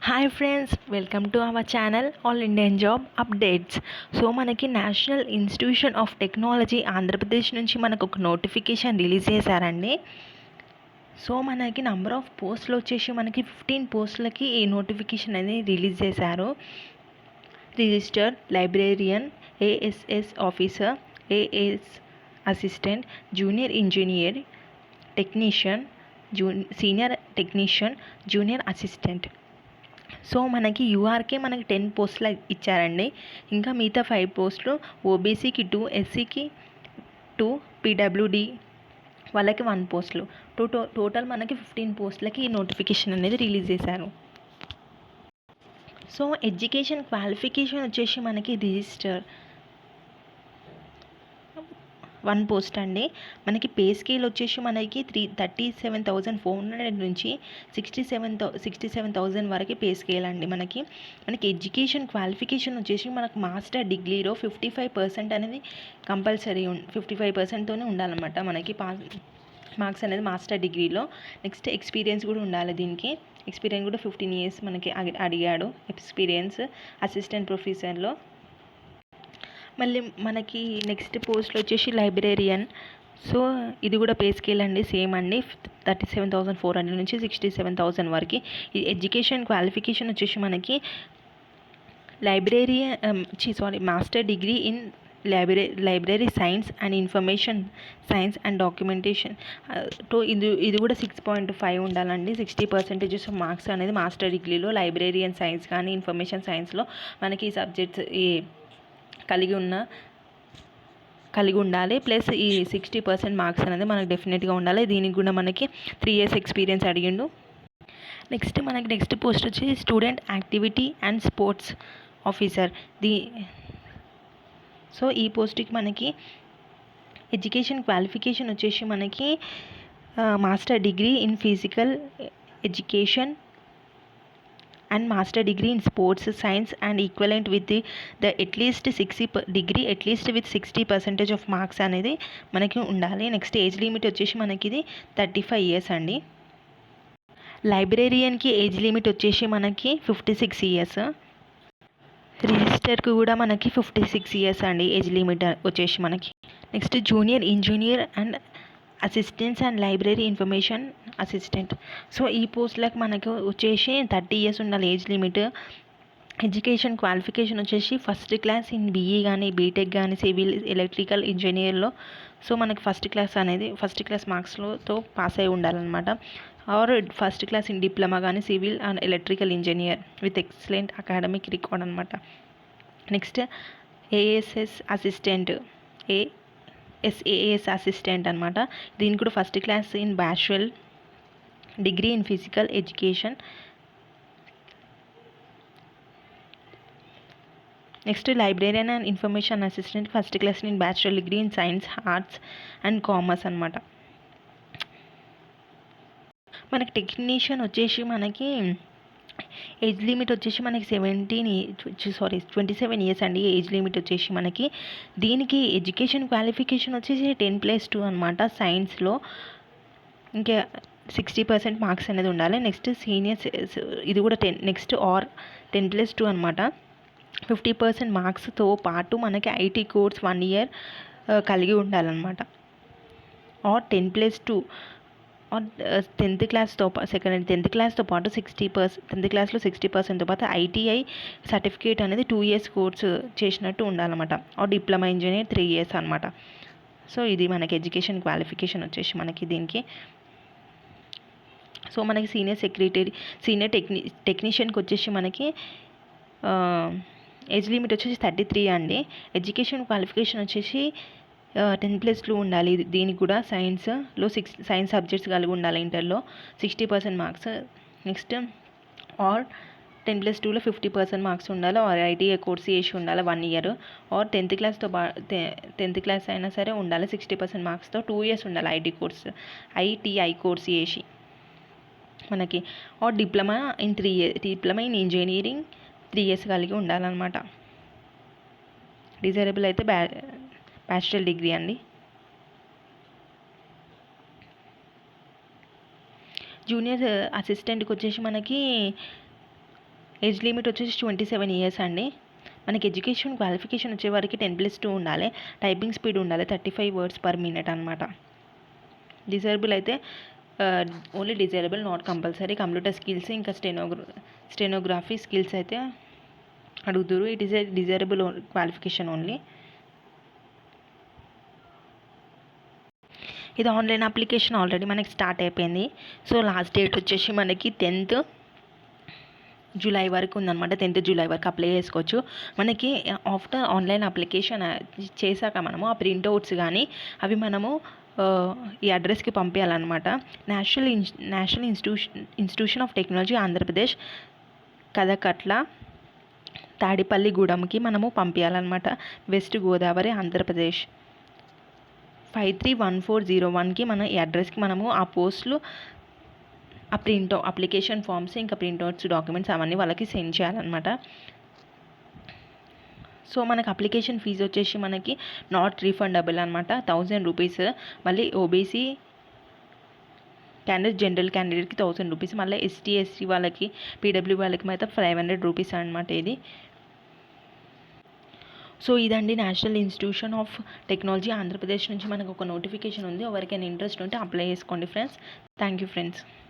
Hi friends, welcome to our channel all Indian job updates. So మనకి national institution of technology Andhra Pradesh నుంచి మనకు ఒక notification release చేశారండి. So మనకి నంబర్ ఆఫ్ పోస్టులు వచ్చేసి మనకి 15 పోస్టులకి ఈ నోటిఫికేషన్ అనేది రిలీజ్ చేశారు. Register librarian, ASS officer, AS assistant, junior engineer, technician, senior technician, junior assistant. So URK యూఆర్కే మనకి 10 పోస్టులు ఇచ్చారండి. ఇంకా మిగతా 5 పోస్టులు ఓబీసీకి 2, ఎస్సీకి 2, పీడబ్ల్యూడి వాళ్ళకి 1 పోస్టులు. టోటల్ మనకి 15 పోస్టులకి ఈ నోటిఫికేషన్ అనేది రిలీజ్ చేశారు. సో ఎడ్యుకేషన్ క్వాలిఫికేషన్ వచ్చేసి మనకి రిజిస్టర్ 1 పోస్ట్ అండి. మనకి పే స్కేల్ వచ్చేసి మనకి 37,400 నుంచి 67,000 వరకు పే స్కేల్ అండి. మనకి ఎడ్యుకేషన్ క్వాలిఫికేషన్ వచ్చేసి మనకు మాస్టర్ డిగ్రీలో 55% అనేది కంపల్సరీ 55%తోనే ఉండాలన్నమాట. మనకి మార్క్స్ అనేది మాస్టర్ డిగ్రీలో. నెక్స్ట్ ఎక్స్పీరియన్స్ కూడా ఉండాలి. దీనికి ఎక్స్పీరియన్స్ కూడా 15 years మనకి అడిగాడు ఎక్స్పీరియన్స్ అసిస్టెంట్ ప్రొఫెసర్లో. మళ్ళీ మనకి నెక్స్ట్ పోస్ట్లో వచ్చేసి లైబ్రేరియన్. సో ఇది కూడా పే స్కేల్ అండి, సేమ్ అండి. 37,400 నుంచి 67,000 వరకు. ఈ ఎడ్యుకేషన్ క్వాలిఫికేషన్ వచ్చేసి మనకి master degree in library science and information science and documentation. ఇది కూడా 6.5 ఉండాలండి. 60% మార్క్స్ అనేది మాస్టర్ డిగ్రీలో లైబ్రేరియన్ సైన్స్ కానీ ఇన్ఫర్మేషన్ సైన్స్లో మనకి ఈ సబ్జెక్ట్స్ కలిగి ఉండాలి. ప్లస్ ఈ 60% మార్క్స్ అనేది మనకు డెఫినెట్గా ఉండాలి. దీనికి కూడా మనకి 3 years ఎక్స్పీరియన్స్ అడిగిండు. నెక్స్ట్ పోస్ట్ వచ్చి student activity and sports officer. So ఈ పోస్ట్కి మనకి ఎడ్యుకేషన్ క్వాలిఫికేషన్ వచ్చేసి మనకి master degree in physical education and master degree in sports science and equivalent with the at least 60 degree at least with 60% of marks అనేది మనకి ఉండాలి. Next age limit వచ్చేసి మనకి ఇది 35 years అండి. లైబ్రేరియన్కి ఏజ్ లిమిట్ వచ్చేసి మనకి 56 years. రిజిస్టర్కి కూడా మనకి 56 years అండి ఏజ్ లిమిట్ వచ్చేసి మనకి. Next junior engineer and assistants and library information assistant. So ఈ పోస్ట్లకు మనకు వచ్చేసి 30 years ఉండాలి ఏజ్ లిమిట్. ఎడ్యుకేషన్ క్వాలిఫికేషన్ వచ్చేసి ఫస్ట్ క్లాస్ ఇన్ బీఈ కానీ బీటెక్ కానీ సివిల్ ఎలక్ట్రికల్ ఇంజనీర్లో. సో మనకి ఫస్ట్ క్లాస్ మార్క్స్తో పాస్ అయి ఉండాలన్నమాట. Or first class in diploma కానీ civil and electrical engineer with excellent academic record అనమాట. Next ASS assistant, SAS assistant అనమాట. దీనికి కూడా first class in bachelor degree in physical education. Next librarian and information assistant first class in bachelor degree in science arts and commerce అనమాట. మనకి technician వచ్చేసి మనకి age limit వచ్చేసి మనకి 27 years అండి ఏజ్ లిమిట్ వచ్చేసి మనకి. దీనికి ఎడ్యుకేషన్ క్వాలిఫికేషన్ వచ్చేసి 10+2 అనమాట. సైన్స్లో ఇంకా 60% మార్క్స్ అనేది ఉండాలి. నెక్స్ట్ సీనియర్స్ ఇది కూడా 10+2 అనమాట. 50% మార్క్స్తో పాటు మనకి ఐటీ కోర్స్ 1 year కలిగి ఉండాలన్నమాట. ఆర్ 10+2 10th క్లాస్తో పాటు 10th క్లాస్లో 60%తో పాటు ఐటీఐ సర్టిఫికేట్ అనేది 2 years కోర్సు చేసినట్టు ఉండాలన్నమాట. ఆర్ డిప్లొమా ఇంజనీర్ 3 years అనమాట. సో ఇది మనకి ఎడ్యుకేషన్ క్వాలిఫికేషన్ వచ్చేసి మనకి దీనికి. సో మనకి సీనియర్ టెక్నీషియన్కి వచ్చేసి మనకి ఏజ్ లిమిట్ వచ్చేసి 33 అండి. ఎడ్యుకేషన్ క్వాలిఫికేషన్ వచ్చేసి 10+2 ఉండాలి. దీనికి కూడా సైన్స్ సబ్జెక్ట్స్ కలిగి ఉండాలి. ఇంటర్లో 60% మార్క్స్. నెక్స్ట్ ఆర్ 10+2లో 50% మార్క్స్ ఉండాలి. ఆర్ ఐటీఐ కోర్స్ చేసి ఉండాలి 1 year. ఆర్ 10th క్లాస్ అయినా సరే ఉండాలి 60% మార్క్స్తో. 2 years ఉండాలి ఐటీఐ కోర్స్ చేసి మనకి. Or diploma in engineering 3 years కలిగి ఉండాలన్నమాట. డిజైరబుల్ అయితే బ్యాచులర్ డిగ్రీ అండి. జూనియర్ అసిస్టెంట్కి వచ్చేసి మనకి ఏజ్ లిమిట్ వచ్చేసి 27 ఇయర్స్ అండి. మనకి ఎడ్యుకేషన్ క్వాలిఫికేషన్ వచ్చేవారికి 10+2 ఉండాలి. టైపింగ్ స్పీడ్ ఉండాలి 35 వర్డ్స్ పర్ మినిట్ అనమాట. డిజేబుల్ అయితే only disable, not compulsory. Computer skills ఇంకా స్టెనోగ్రఫీ స్కిల్స్ అయితే అడుగుతురు. It is a disable qualification only. ఇది ఆన్లైన్ అప్లికేషన్ ఆల్రెడీ మనకి స్టార్ట్ అయిపోయింది. సో లాస్ట్ డేట్ వచ్చేసి మనకి 10th జూలై వరకు ఉందన్నమాట. 10th జూలై వరకు అప్లై చేసుకోవచ్చు. మనకి ఆఫ్టర్ ఆన్లైన్ అప్లికేషన్ చేశాక మనము ఆ ప్రింట్అవుట్స్ కానీ అవి మనము ఈ అడ్రస్కి పంపించాలన్నమాట. National institution of technology Andhra Pradesh, Kadakatla, తాడిపల్లిగూడెంకి మనము పంపించాలన్నమాట. వెస్ట్ గోదావరి, ఆంధ్రప్రదేశ్ 531401కి మన ఈ అడ్రస్కి మనము ఆ పోస్టులు, ఆ అప్లికేషన్ ఫామ్స్ ఇంకా ప్రింట్అవుట్స్ డాక్యుమెంట్స్ అవన్నీ వాళ్ళకి సెండ్ చేయాలన్నమాట. సో మనకు అప్లికేషన్ ఫీజు వచ్చేసి మనకి నాట్ రీఫండబుల్ అనమాట, 1000 రూపీస్. మళ్ళీ ఓబీసీ క్యాండిడేట్, జనరల్ క్యాండిడేట్కి 1000 రూపీస్. మళ్ళీ ఎస్టీ ఎస్సీ వాళ్ళకి, పీడబ్ల్యూ వాళ్ళకి మాత్రం 500 రూపీస్ అనమాట ఇది. సో ఇదండి national institution of technology Andhra Pradesh నుంచి మనకు ఒక నోటిఫికేషన్ ఉంది. ఎవరికైనా ఇంట్రెస్ట్ ఉంటే అప్లై చేసుకోండి ఫ్రెండ్స్. Thank you friends.